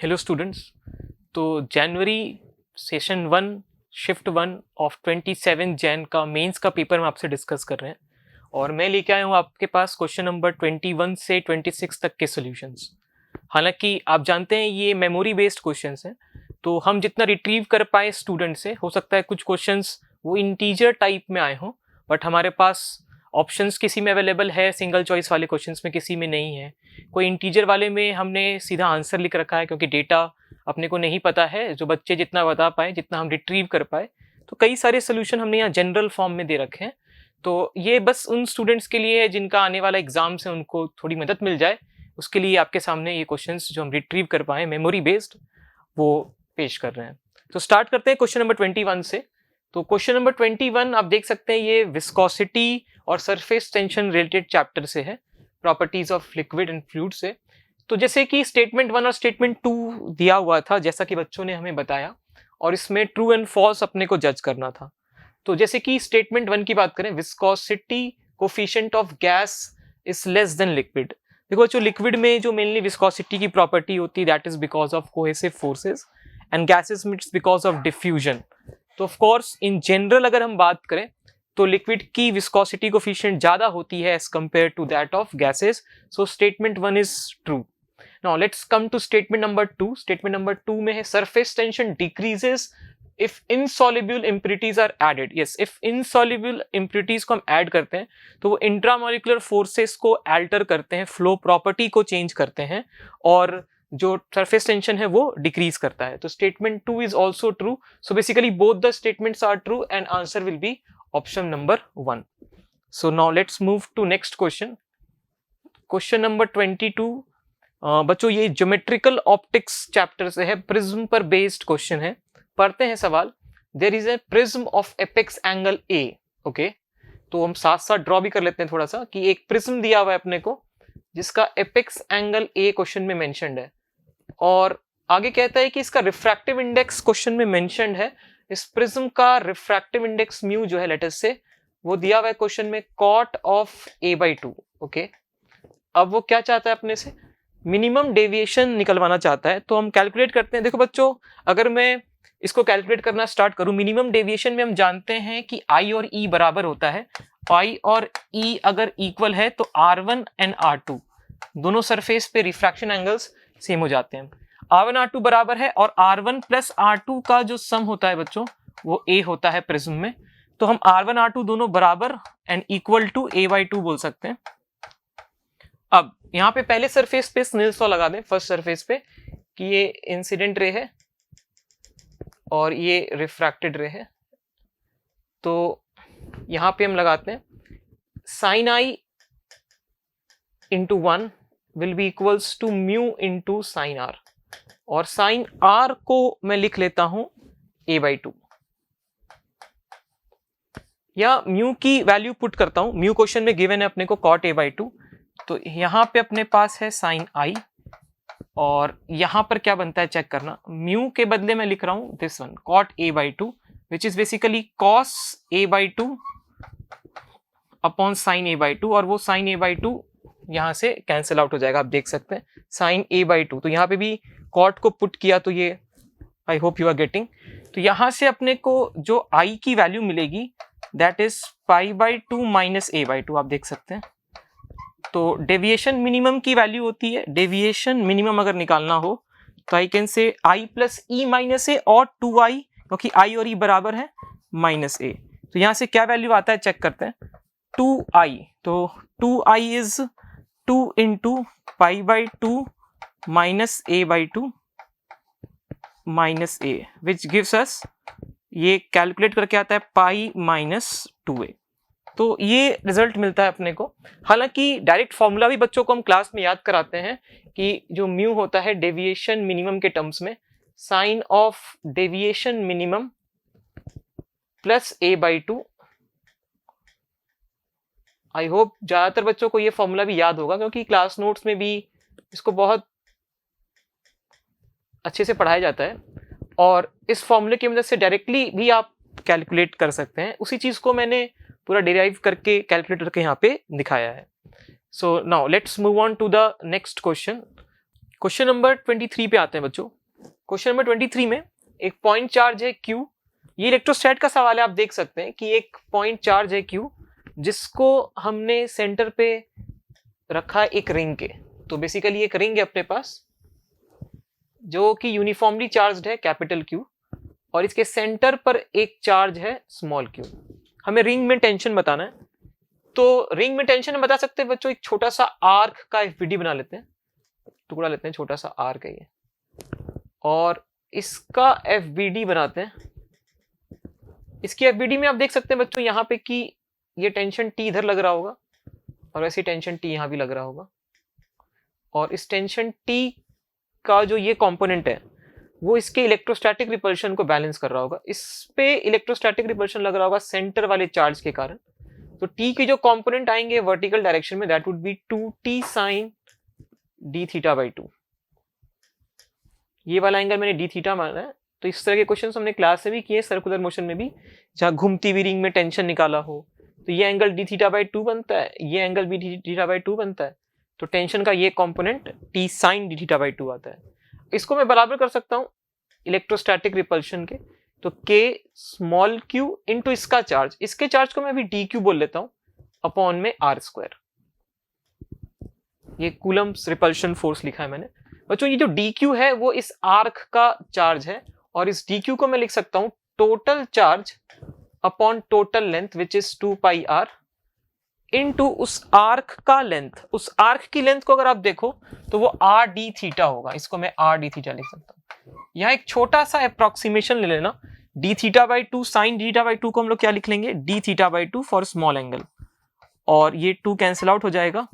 Hello students. तो जनवरी session 1 shift 1 of 27 Jain का mains का पेपर हम आपसे डिस्कस कर रहे हैं और मैं लेके आया हूँ आपके पास क्वेश्चन नंबर 21 से 26 तक के सॉल्यूशंस। हालांकि आप जानते हैं ये मेमोरी बेस्ड क्वेश्चंस हैं, तो हम जितना रिट्रीव कर पाए स्टूडेंट से, हो सकता है कुछ क्वेश्चंस वो इंटीजर टाइप में आए हों, बट हमारे पास ऑप्शंस किसी में अवेलेबल है, सिंगल चॉइस वाले क्वेश्चंस में किसी में नहीं है। कोई इंटीजर वाले में हमने सीधा आंसर लिख रखा है क्योंकि डेटा अपने को नहीं पता है, जो बच्चे जितना बता पाए, जितना हम रिट्रीव कर पाए। तो कई सारे सोल्यूशन हमने यहाँ जनरल फॉर्म में दे रखे हैं। तो ये बस उन स्टूडेंट्स के लिए है जिनका आने वाला एग्जाम से उनको थोड़ी मदद मिल जाए, उसके लिए आपके सामने ये क्वेश्चंस जो हम रिट्रीव कर पाए मेमोरी बेस्ड वो पेश कर रहे हैं। तो स्टार्ट करते हैं क्वेश्चन नंबर 21 से। तो क्वेश्चन नंबर 21 आप देख सकते हैं ये विस्कोसिटी और सरफेस टेंशन रिलेटेड चैप्टर से है, properties of liquid and fluid से। तो जैसे कि स्टेटमेंट 1 और स्टेटमेंट 2 दिया हुआ था, जैसा कि बच्चों ने हमें बताया, और इसमें ट्रू एंड फॉल्स अपने को जज करना था। तो जैसे कि स्टेटमेंट 1 की बात करें, viscosity coefficient of gas is less than liquid. देखो बच्चों, लिक्विड में जो मेनली विस्कोसिटी की प्रॉपर्टी होती है that is because of cohesive forces and gases it's because of diffusion. तो ऑफ कोर्स इन जनरल अगर हम बात करें तो लिक्विड की विस्कोसिटी कोफिशिएंट ज्यादा होती है as compare to that of gases. So statement 1 is true. Now let's come to statement number 2। Statement number 2 में है surface tension decreases if insoluble impurities are added. Yes, if insoluble impurities को हम add करते हैं तो वो intramolecular forces को alter करते हैं, फ्लो प्रॉपर्टी को चेंज करते हैं, और जो सरफेस टेंशन है वो डिक्रीज करता है। तो statement 2 is also true. So basically both the statements are true and answer will be option number 1। So now let's move to next question. Question number 22। बच्चों ये ज्योमेट्रिकल ऑप्टिक्स चैप्टर से है, prism पर based question है। पढ़ते हैं सवाल। There is a prism of apex angle A. Okay, तो हम साथ साथ ड्रॉ भी कर लेते हैं थोड़ा सा कि एक प्रिज्म दिया हुआ है अपने को जिसका एपेक्स एंगल ए क्वेश्चन में मेंशन्ड है, और आगे कहता है कि इसका रिफ्रैक्टिव इंडेक्स क्वेश्चन में मेंशन्ड है। इस प्रिज्म का रिफ्रैक्टिव इंडेक्स म्यू जो है लेटेस्ट से वो दिया हुआ है क्वेश्चन में कॉट ऑफ a/2। ओके, अब वो क्या चाहता है अपने से, मिनिमम डेविएशन निकलवाना चाहता है। तो हम कैलकुलेट करते हैं। देखो बच्चों, अगर मैं इसको कैलकुलेट करना स्टार्ट करूं, मिनिमम डेविएशन में हम जानते हैं कि I और E बराबर होता है। I और E अगर इक्वल है तो R1 एंड R2 दोनों सरफेस पे रिफ्रैक्शन एंगल्स सेम हो जाते हैं। R1 R2 बराबर है और R1 प्लस R2 का जो सम होता है बच्चों वो A होता है प्रिज्म में। तो हम R1 R2 दोनों बराबर एंड इक्वल टू a/2 बोल सकते हैं। अब यहाँ पे पहले सरफेस पे स्नेल्स लॉ लगा दें, फर्स्ट सरफेस पे, कि ये इंसिडेंट रे है और ये रिफ्रैक्टेड रे है। तो यहाँ पे हम लगाते हैं sine i into 1 will be equals to mu into sine r, और साइन r को मैं लिख लेता हूं a/2, या म्यू की वैल्यू पुट करता हूं। म्यू क्वेश्चन में गिवन है अपने को cot a/2, तो यहां पे अपने पास है साइन i, और यहां पर क्या बनता है चेक करना। म्यू के बदले में लिख रहा हूं this one cot a/2 which is basically cos a/2 upon sine a/2, और वो साइन a/2 यहां से कैंसिल आउट हो जाएगा। आप देख सकते हैं साइन a/2, तो यहां पे भी cot को पुट किया तो ये, I hope you are getting. तो यहां से अपने को जो i की वैल्यू मिलेगी दैट इज π/2 माइनस a/2, आप देख सकते हैं। तो डेविएशन मिनिमम की वैल्यू होती है, डेविएशन मिनिमम अगर निकालना हो तो I can say i plus e minus A और 2i, क्योंकि i और e बराबर है माइनस ए। तो यहां से क्या वैल्यू आता है चेक करते हैं, 2i। तो 2i is 2 into π/2 minus a/2 minus A, which gives us, ये कैलकुलेट करके आता है पाई माइनस 2a। तो ये रिजल्ट मिलता है अपने को। हालांकि डायरेक्ट फॉर्मूला भी बच्चों को हम क्लास में याद कराते हैं कि जो म्यू होता है डेविएशन मिनिमम के टर्म्स में sine of deviation minimum plus a/2। I hope ज्यादातर बच्चों को ये फॉर्मूला भी याद होगा, क्योंकि क्लास नोट्स में भी इसको बहुत अच्छे से पढ़ाया जाता है, और इस फॉर्मूले की मदद से डायरेक्टली भी आप कैलकुलेट कर सकते हैं। उसी चीज को मैंने पूरा डिराइव करके कैलकुलेट करके यहाँ पे दिखाया है। So now let's move on to the next question. Question number 23 पे आते हैं बच्चों। क्वेश्चन नंबर 23 में एक पॉइंट चार्ज है Q। ये इलेक्ट्रोस्टैट का सवाल है। आप देख सकते हैं कि एक पॉइंट चार्ज है Q जिसको हमने सेंटर पे रखा है एक रिंग के। तो बेसिकली एक रिंग है अपने पास जो कि यूनिफॉर्मली चार्ज्ड है कैपिटल Q, और इसके सेंटर पर एक चार्ज है स्मॉल q। हमें रिंग में टेंशन बताना है। तो रिंग में टेंशन बता सकते हैं बच्चों, एक छोटा सा आर्क का एफबीडी बना लेते हैं, टुकड़ा लेते हैं, छोटा सा आर्क है ये, और इसका एफबीडी बनाते हैं। इसकी एफबीडी में आप देख सकते हैं बच्चों यहाँ पे कि ये टेंशन T इधर लग रहा होगा और वैसे टेंशन T यहाँ भी लग रहा होगा, और इस टेंशन T का जो ये कंपोनेंट है वो इसके इलेक्ट्रोस्टैटिक रिपल्शन को बैलेंस कर रहा होगा। इस पे इलेक्ट्रोस्टैटिक रिपल्शन लग रहा होगा सेंटर वाले चार्ज के कारण। तो T के जो कंपोनेंट आएंगे वर्टिकल डायरेक्शन में, that would be 2T sin d theta by 2। ये वाला एंगल मैंने d थीटा माना है। तो इस तरह के क्वेश्चन हमने क्लास में भी किए, सर्कुलर मोशन में भी, जहां घूमती हुई रिंग में टेंशन निकाला हो तो ये एंगल d थीटा बाई 2 बनता है, ये एंगल भी d थीटा बाई 2 बनता है। तो टेंशन का ये component T sin d theta by 2 आता है। इसको मैं बराबर कर सकता हूं इलेक्ट्रोस्टैटिक रिपल्शन के। तो K स्मॉल q इंटू इसका चार्ज, इसके चार्ज को मैं अभी dq बोल लेता हूं, अपॉन में r²। ये कूलम्स रिपल्शन फोर्स लिखा है मैंने बच्चों। ये जो dq है वो इस आर्क का चार्ज है, और इस dq को मैं लिख सकता हूं total charge upon total length which is 2 pi r into उस आर्क का लेंथ। उस आर्क की लेंथ को अगर आप देखो तो वो r d थीटा होगा। इसको मैं r d थीटा लिख सकता हूं। यहाँ एक छोटा सा अप्रोक्सीमेशन ले लेना, d theta by 2 sine d theta by 2 को हम लोग क्या लिख लेंगे, d theta by 2 for small angle, और ये 2 कैंसिल आउट हो जाएगा।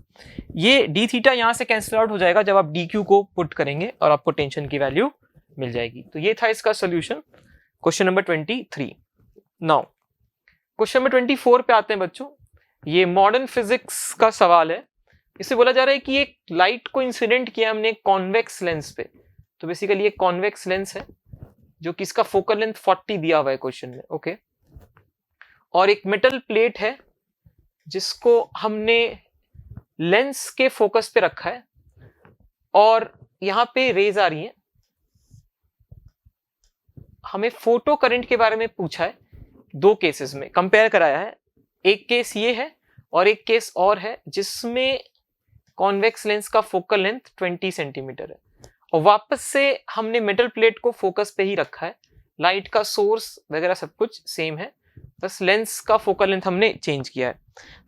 ये d थीटा यहां से कैंसिल आउट हो जाएगा जब आप dq को पुट करेंगे और आपको टेंशन की वैल्यू मिल जाएगी। तो ये था इसका solution question number 23। Now question number 24 पे आते हैं बच्चों। ये मॉडर्न फिजिक्स का सवाल है। इससे बोला जा रहा है कि एक लाइट को इंसिडेंट किया हमने कॉन्वेक्स लेंस पे। तो बेसिकली एक कॉन्वेक्स लेंस है जो कि इसका फोकल लेंथ 40 दिया हुआ है क्वेश्चन में, ओके। और एक मेटल प्लेट है जिसको हमने लेंस के फोकस पे रखा है, और यहां पे रेज आ रही है। हमें फोटो करंट के बारे में पूछा है, दो केसेस में कंपेयर कराया है। एक केस ये है और एक केस और है जिसमें कॉन्वेक्स लेंस का फोकल लेंथ 20 सेंटीमीटर है, और वापस से हमने मेटल प्लेट को फोकस पे ही रखा है। लाइट का सोर्स वगैरह सब कुछ सेम है, बस लेंस का फोकल लेंथ हमने चेंज किया है।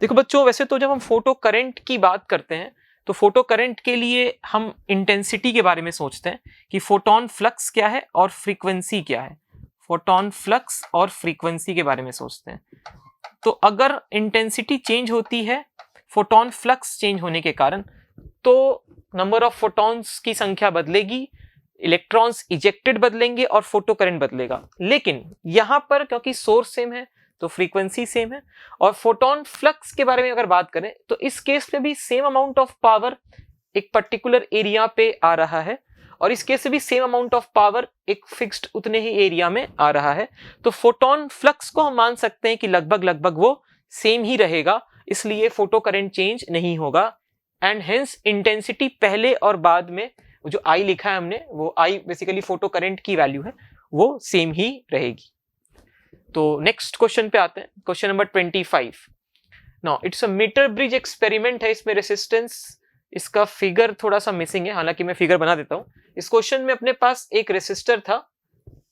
देखो बच्चों, वैसे तो जब हम फोटो करंट की बात करते हैं तो फोटो करंट के लिए हम इंटेंसिटी के बारे में सोचते हैं कि फोटोन फ्लक्स क्या है और फ्रीक्वेंसी क्या है। फोटोन फ्लक्स और फ्रीक्वेंसी के बारे में सोचते हैं। तो अगर इंटेंसिटी चेंज होती है फोटोन फ्लक्स चेंज होने के कारण, तो नंबर ऑफ फोटॉन्स की संख्या बदलेगी, इलेक्ट्रॉन्स इजेक्टेड बदलेंगे और फोटो करंट बदलेगा। लेकिन यहां पर क्योंकि सोर्स सेम है तो फ्रीक्वेंसी सेम है। और फोटोन फ्लक्स के बारे में अगर बात करें तो इस केस में भी सेम अमाउंट ऑफ पावर एक पर्टिकुलर एरिया पे आ रहा है, और इस केस में भी सेम अमाउंट ऑफ पावर एक फिक्स्ड उतने ही एरिया में आ रहा है। तो फोटोन फ्लक्स को हम मान सकते हैं कि लगभग वो सेम ही रहेगा, इसलिए फोटो करंट चेंज नहीं होगा। एंड हेंस इंटेंसिटी पहले और बाद में जो I लिखा है हमने, वो I बेसिकली फोटो करंट की वैल्यू है, वो सेम ही रहेगी। तो नेक्स्ट क्वेश्चन पे आते हैं, question number 25। Now it's a metre bridge experiment है। इसमें रेसिस्टेंस, इसका फिगर थोड़ा सा मिसिंग है, हालांकि मैं फिगर बना देता हूं। इस क्वेश्चन में अपने पास एक रेसिस्टर था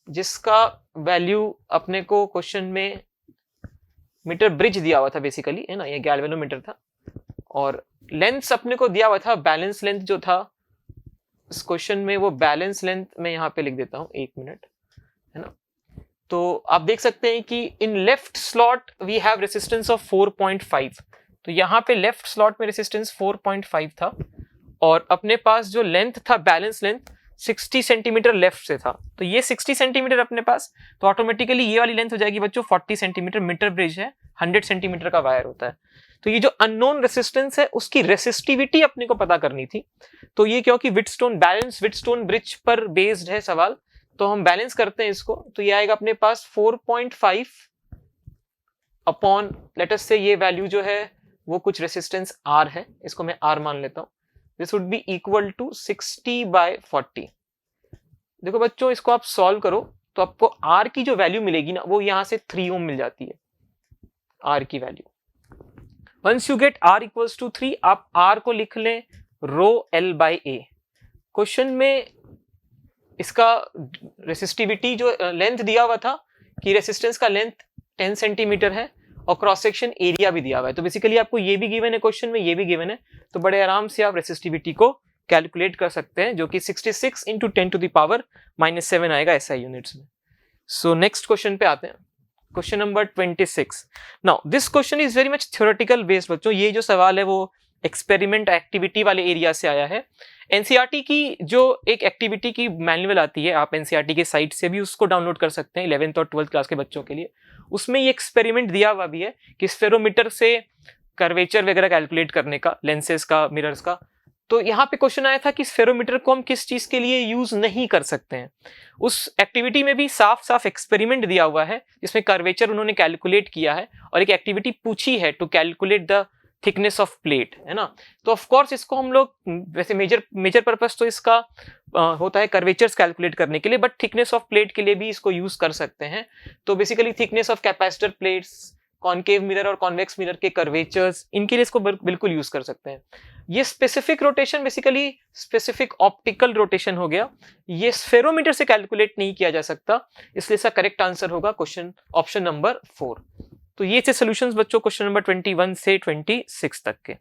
जिसका वैल्यू अपने को क्वेश्चन में मीटर ब्रिज दिया हुआ था बेसिकली, है ना, ये गैल्वेनोमीटर था, और लेंथ अपने को दिया हुआ था बैलेंस लेंथ जो था इस क्वेश्चन में, वो बैलेंस लेंथ मैं यहाँ पे लिख देता हूँ, 1 मिनट, है ना। तो आप देख सकते हैं कि in left slot we have resistance of 4.5। तो यहाँ पे लेफ्ट स्लॉट में रेसिस्टेंस 4.5 था, और अपने पास जो लेंथ था बैलेंस लेंथ 60 सेंटीमीटर लेफ्ट से था। तो ये 60 सेंटीमीटर अपने पास, तो ऑटोमेटिकली ये वाली लेंथ हो जाएगी बच्चों 40 सेंटीमीटर। मीटर ब्रिज है, 100 सेंटीमीटर का वायर होता है। तो ये जो अननोन रेसिस्टेंस है उसकी रेसिस्टिविटी अपने को पता करनी थी। तो ये क्योंकि व्हिटस्टोन बैलेंस व्हिटस्टोन ब्रिज पर बेस्ड है सवाल, तो हम बैलेंस करते हैं इसको। तो ये आएगा अपने पास 4.5 अपॉन लेट अस से ये वैल्यू जो है वो कुछ रेसिस्टेंस R है, इसको मैं R मान लेता हूं। This would be equal to 60/40। देखो बच्चों, इसको आप सॉल्व करो तो आपको R की जो वैल्यू मिलेगी ना वो यहां से 3 ओम मिल जाती है। R की value once you get R equals to 3, आप R को लिख लें रो L/A। क्वेश्चन में इसका रेसिस्टिविटी जो लेंथ दिया हुआ था कि रेसिस्टेंस का लेंथ 10 सेंटीमीटर है और क्रॉस सेक्शन एरिया भी दिया हुआ है। तो बेसिकली आपको ये भी गिवन है क्वेश्चन में, ये भी गिवन है, तो बड़े आराम से आप रेसिस्टिविटी को कैलकुलेट कर सकते हैं, जो कि 66 इंटू 10⁻⁻7 आएगा SI यूनिट्स में। सो नेक्स्ट क्वेश्चन पे आते हैं, question number 26। Now this question is very much theoretical based बच्चों। ये जो सवाल है वो एक्सपेरिमेंट एक्टिविटी वाले एरिया से आया है। एनसीईआरटी की जो एक एक्टिविटी की मैनुअल आती है, आप एनसीईआरटी के साइट से भी उसको डाउनलोड कर सकते हैं 11th और 12th क्लास के बच्चों के लिए। उसमें ये एक्सपेरिमेंट दिया हुआ भी है कि स्फेरोमीटर से कर्वेचर वगैरह कैलकुलेट करने का, लेंसेज का, मिरर्स का। तो यहाँ पे क्वेश्चन आया था कि स्फेरोमीटर को हम किस चीज के लिए यूज नहीं कर सकते हैं। उस एक्टिविटी में भी साफ साफ एक्सपेरिमेंट दिया हुआ है जिसमें कर्वेचर उन्होंने कैलकुलेट किया है और एक एक्टिविटी पूछी है to calculate the thickness of plate, है ना। तो ऑफ कोर्स इसको हम लोग वैसे मेजर पर्पस तो इसका होता है कर्वेचर्स कैलकुलेट करने के लिए, बट थिकनेस ऑफ प्लेट के लिए भी इसको यूज कर सकते हैं। तो basically thickness of capacitor plates, concave mirror और कॉन्वेक्स मिरर के कर्वेचर्स, इनके लिए इसको बिल्कुल यूज कर सकते हैं। ये specific rotation basically specific optical rotation हो गया, ये स्फेरोमीटर से कैलकुलेट नहीं किया जा सकता, इसलिए इसका करेक्ट आंसर होगा क्वेश्चन ऑप्शन नंबर 4। तो ये थे सॉल्यूशंस बच्चों क्वेश्चन नंबर 21 से 26 तक के।